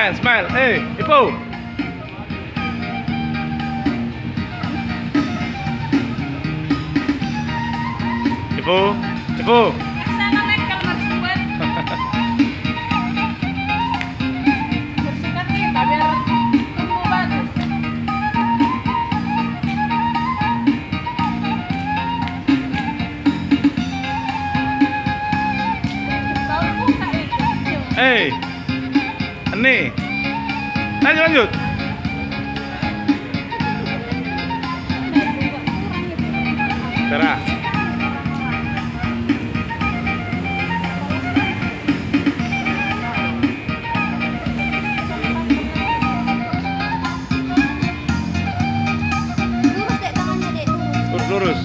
Smile. Hey, Ipo. Ipo. Sana naik kalau bersukat. Bersukat kita biar tumbuh bagus. Tahu buka itu. Hey, ini. Lanjut. Teras. Lurus dek tangannya dek. Lurus.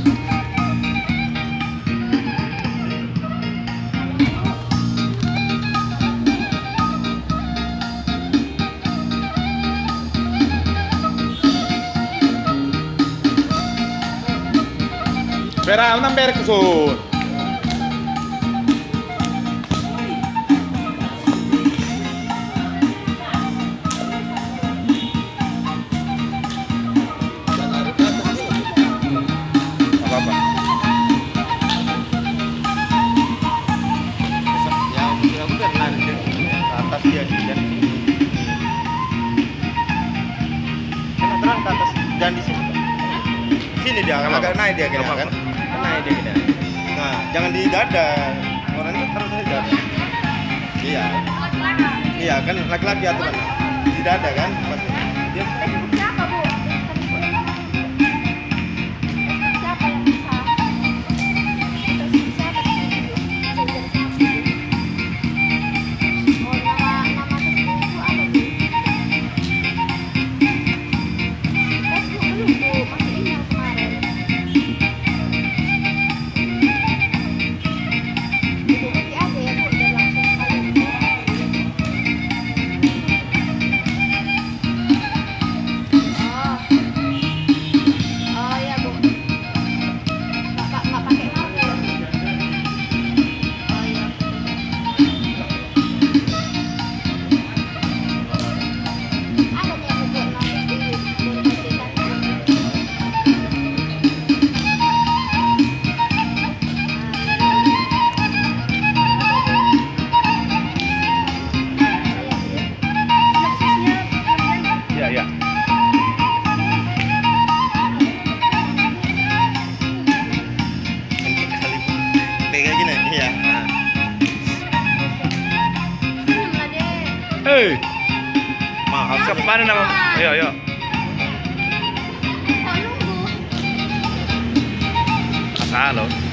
Vera, unang bere kusut. Apa-apa. Ya, aku biar lari ke atas dia sih dan sini. Enak terang ke atas dan di sini. Sini dia agak naik dia kira kan. Naik dia kira. Nah, jangan di dada. Orang itu taruh di dada. Iya. Iya kan laki-laki aturan. Di dada kan. Dia Siapa bu? Siapa yang bisa? Siapa? Oh nama Facebook itu apa bu? Facebook belum bu, masih email kemarin. Itu nanti ada ya bu, udah langsung kalian. Oh ya bu, nggak pakai HP ya? Oh iya. Ada nih aku buat nanti Ya. kayak gini iya. Hey, Mahal ke mana nama? Ayo. Kok nunggu? Asal lo.